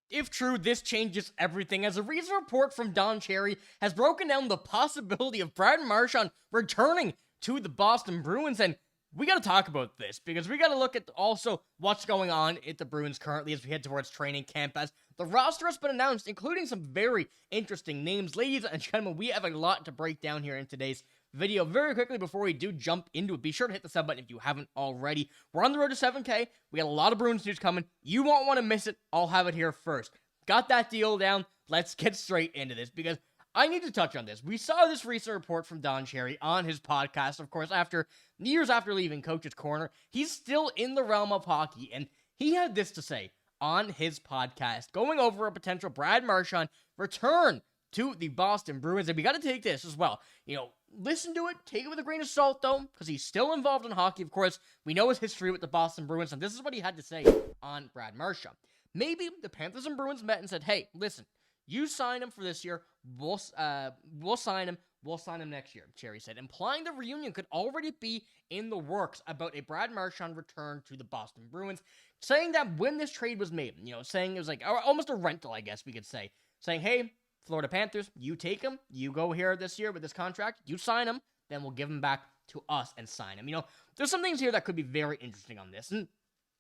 If true, this changes everything, as a recent report from Don Cherry has broken down the possibility of Brad Marchand returning to the Boston Bruins, and we got to talk about this, because we got to look at also what's going on at the Bruins currently as we head towards training camp, as the roster has been announced, including some very interesting names. Ladies and gentlemen, we have a lot to break down here in today's video. Very quickly, before we do jump into it, be sure to hit the sub button if you haven't already. We're on the road to 7K. We got a lot of Bruins news coming. You won't want to miss it. I'll have it here first. Got that deal down. Let's get straight into this, because I need to touch on this. We saw this recent report from Don Cherry on his podcast, of course, after years after leaving Coach's Corner. He's still in the realm of hockey, and he had this to say on his podcast, going over a potential Brad Marchand return to the Boston Bruins. And we got to take this as well. Listen to it, take it with a grain of salt, though, because he's still involved in hockey, of course. We know his history with the Boston Bruins, and this is what he had to say on Brad Marchand. Maybe the Panthers and Bruins met and said, hey, listen, you sign him for this year, we'll sign him, we'll sign him next year, Cherry said, implying the reunion could already be in the works about a Brad Marchand return to the Boston Bruins, saying that when this trade was made, saying it was like almost a rental, I guess we could say, saying, hey, Florida Panthers, you take him, you go here this year with this contract, you sign him, then we'll give him back to us and sign him. There's some things here that could be very interesting on this, and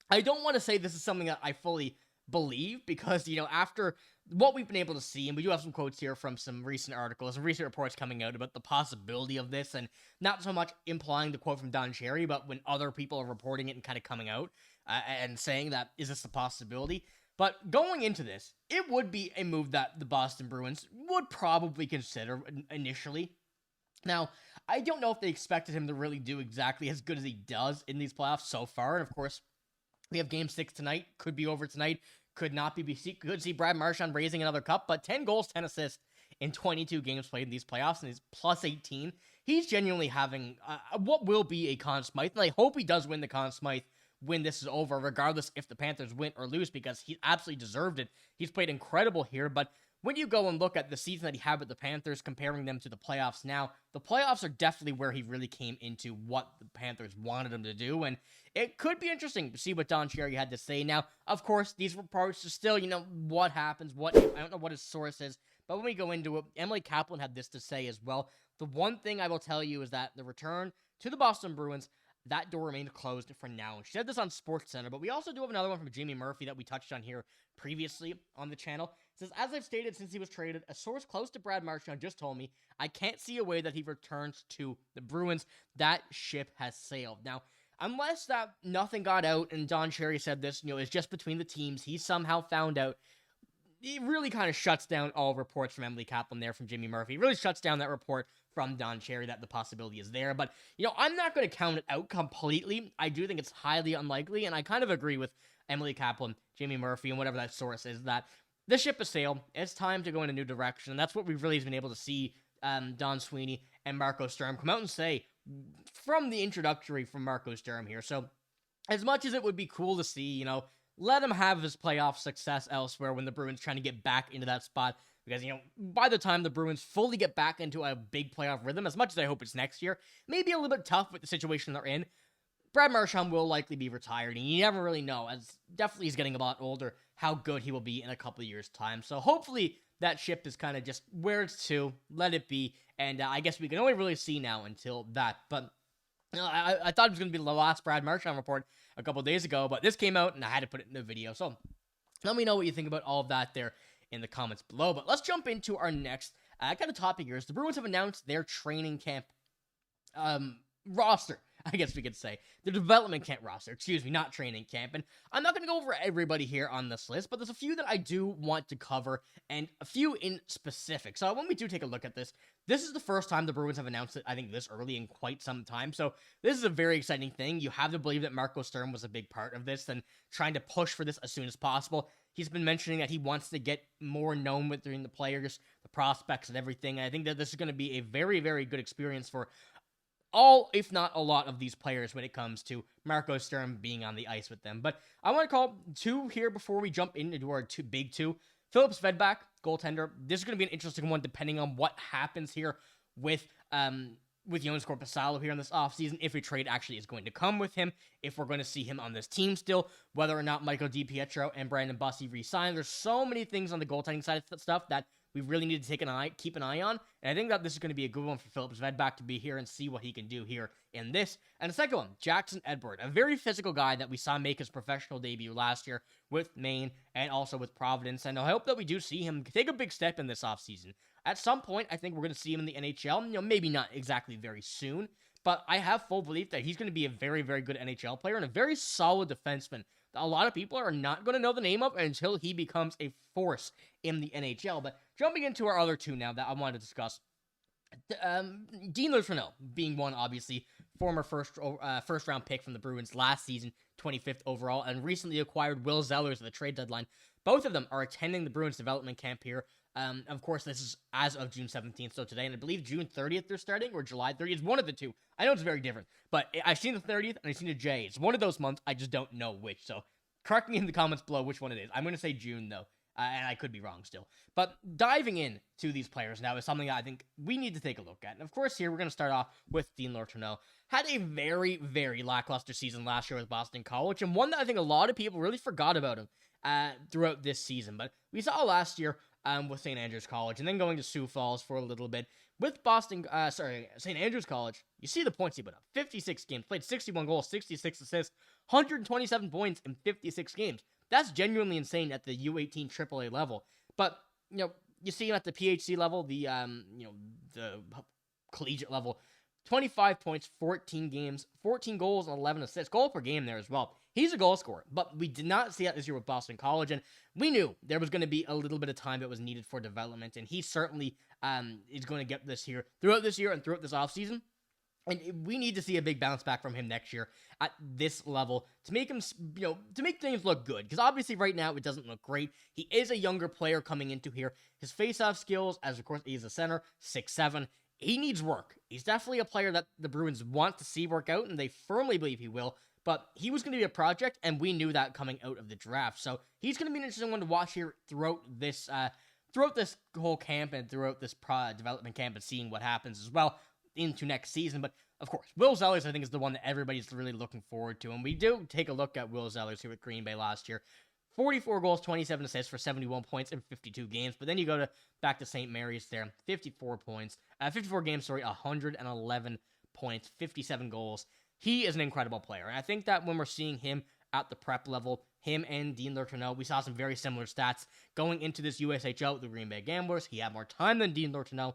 I don't want to say this is something that I fully believe, because, after what we've been able to see, and we do have some quotes here from some recent articles and recent reports coming out about the possibility of this, and not so much implying the quote from Don Cherry, but when other people are reporting it and kind of coming out and saying that, is this a possibility? But going into this, it would be a move that the Boston Bruins would probably consider initially. Now, I don't know if they expected him to really do exactly as good as he does in these playoffs so far, and of course, we have Game 6 tonight, could be over tonight, could not be, could see Brad Marchand raising another cup, but 10 goals, 10 assists in 22 games played in these playoffs, and he's plus 18. He's genuinely having what will be a Conn Smythe, and I hope he does win the Conn Smythe when this is over, regardless if the Panthers win or lose, because he absolutely deserved it. He's played incredible here, but when you go and look at the season that he had with the Panthers, comparing them to the playoffs now, the playoffs are definitely where he really came into what the Panthers wanted him to do, and it could be interesting to see what Don Cherry had to say. Now, of course, these reports are still, what happens, I don't know what his source is, but when we go into it, Emily Kaplan had this to say as well. The one thing I will tell you is that the return to the Boston Bruins, that door remained closed for now. She said this on SportsCenter, but we also do have another one from Jamie Murphy that we touched on here previously on the channel. It says, as I've stated since he was traded, a source close to Brad Marchand just told me, I can't see a way that he returns to the Bruins. That ship has sailed. Now, unless that nothing got out and Don Cherry said this, it's just between the teams, he somehow found out, it really kind of shuts down all reports from Emily Kaplan there, from Jimmy Murphy. It really shuts down that report from Don Cherry that the possibility is there. But, I'm not going to count it out completely. I do think it's highly unlikely, and I kind of agree with Emily Kaplan, Jimmy Murphy, and whatever that source is, that the ship has sailed. It's time to go in a new direction, and that's what we've really been able to see Don Sweeney and Marco Sturm come out and say from the introductory from Marco Sturm here. So, as much as it would be cool to see, let him have his playoff success elsewhere when the Bruins trying to get back into that spot. Because, by the time the Bruins fully get back into a big playoff rhythm, as much as I hope it's next year, maybe a little bit tough with the situation they're in, Brad Marchand will likely be retired, and you never really know, as definitely he's getting a lot older, how good he will be in a couple of years' time. So hopefully that ship is kind of just where it's to, let it be, and I guess we can only really see now until that. But I thought it was going to be the last Brad Marchand report a couple of days ago, but this came out, and I had to put it in the video. So let me know what you think about all of that there in the comments below. But let's jump into our next kind of topic here. Is the Bruins have announced their training camp roster, I guess we could say. The development camp roster, not training camp. And I'm not going to go over everybody here on this list, but there's a few that I do want to cover, and a few in specific. So when we do take a look at this, this is the first time the Bruins have announced it, I think, this early in quite some time. So this is a very exciting thing. You have to believe that Marco Sturm was a big part of this and trying to push for this as soon as possible. He's been mentioning that he wants to get more known within the players, the prospects, and everything. And I think that this is going to be a very, very good experience for all, if not a lot, of these players when it comes to Marco Sturm being on the ice with them. But I want to call two here before we jump into our big two. Philip Svedback, goaltender. This is going to be an interesting one depending on what happens here with with Jonas Korpisalo here in this offseason, if a trade actually is going to come with him, if we're going to see him on this team still, whether or not Michael DiPietro and Brandon Bussi re-sign. There's so many things on the goaltending side of stuff that we really need to keep an eye on, and I think that this is going to be a good one for Philip Svedback to be here and see what he can do here in this. And the second one, Jackson Edward, a very physical guy that we saw make his professional debut last year with Maine and also with Providence, and I hope that we do see him take a big step in this offseason. At some point, I think we're going to see him in the NHL, maybe not exactly very soon, but I have full belief that he's going to be a very, very good NHL player and a very solid defenseman that a lot of people are not going to know the name of until he becomes a force in the NHL. But jumping into our other two now that I wanted to discuss, Dean Letourneau being one, obviously, former first round pick from the Bruins last season, 25th overall, and recently acquired Will Zellers at the trade deadline. Both of them are attending the Bruins development camp here. Of course, this is as of June 17th, so today, and I believe June 30th they're starting, or July 30th. It's one of the two. I know it's very different, but I've seen the 30th, and I've seen the J. It's one of those months, I just don't know which, so correct me in the comments below which one it is. I'm going to say June, though, and I could be wrong still. But diving in to these players now is something that I think we need to take a look at. And of course, here we're going to start off with Dean Letourneau. Had a very, very lackluster season last year with Boston College, and one that I think a lot of people really forgot about him throughout this season. But we saw last year with St. Andrews College, and then going to Sioux Falls for a little bit. With St. Andrews College, you see the points he put up. 56 games, played 61 goals, 66 assists, 127 points in 56 games. That's genuinely insane at the U18 AAA level. But, you see him at the PHC level, the collegiate level, 25 points, 14 games, 14 goals, and 11 assists. Goal per game there as well. He's a goal scorer, but we did not see that this year with Boston College, and we knew there was going to be a little bit of time that was needed for development, and he certainly is going to get this here throughout this year and throughout this offseason. And we need to see a big bounce back from him next year at this level to make him, to make things look good. Because obviously right now it doesn't look great. He is a younger player coming into here. His face-off skills, as of course he is a center, 6'7", he needs work. He's definitely a player that the Bruins want to see work out, and they firmly believe he will. But he was going to be a project, and we knew that coming out of the draft. So he's going to be an interesting one to watch here throughout this whole camp and throughout this development camp and seeing what happens as well into next season. But of course, Will Zellers, I think, is the one that everybody's really looking forward to. And we do take a look at Will Zellers here with Green Bay last year. 44 goals, 27 assists for 71 points in 52 games. But then you go back to St. Mary's there, 54 games, 111 points, 57 goals. He is an incredible player. And I think that when we're seeing him at the prep level, him and Dean Letourneau, we saw some very similar stats going into this USHL with the Green Bay Gamblers. He had more time than Dean Letourneau.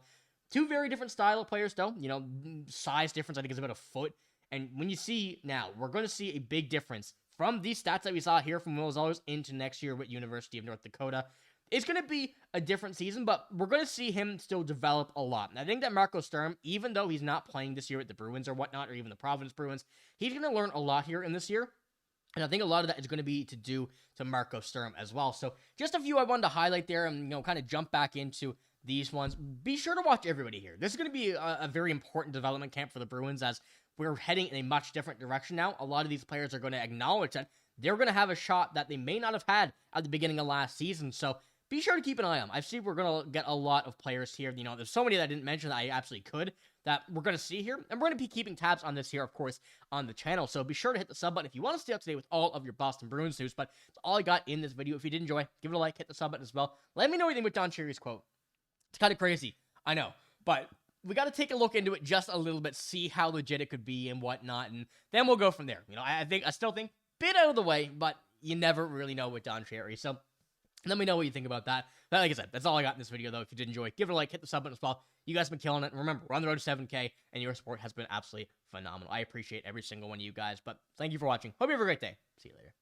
Two very different style of players, though. Size difference, I think, is about a foot. And when you see now, we're going to see a big difference from these stats that we saw here from Will Zellers into next year with University of North Dakota. It's going to be a different season, but we're going to see him still develop a lot. And I think that Marco Sturm, even though he's not playing this year with the Bruins or whatnot, or even the Providence Bruins, he's going to learn a lot here in this year. And I think a lot of that is going to be to do to Marco Sturm as well. So just a few I wanted to highlight there and, kind of jump back into these ones. Be sure to watch everybody here. This is going to be a very important development camp for the Bruins as we're heading in a much different direction now. A lot of these players are going to acknowledge that they're going to have a shot that they may not have had at the beginning of last season. So be sure to keep an eye on them. I see we're going to get a lot of players here. There's so many that I didn't mention that I absolutely could that we're going to see here. And we're going to be keeping tabs on this here, of course, on the channel. So be sure to hit the sub button if you want to stay up to date with all of your Boston Bruins news. But that's all I got in this video. If you did enjoy, give it a like, hit the sub button as well. Let me know what you think with Don Cherry's quote. It's kind of crazy, I know, but we got to take a look into it just a little bit, see how legit it could be and whatnot, and then we'll go from there. I still think bit out of the way, but you never really know with Don Cherry. So let me know what you think about that. But like I said, that's all I got in this video, though. If you did enjoy, give it a like, hit the sub button as well. You guys have been killing it. And remember, we're on the road to 7K, and your support has been absolutely phenomenal. I appreciate every single one of you guys, but thank you for watching. Hope you have a great day. See you later.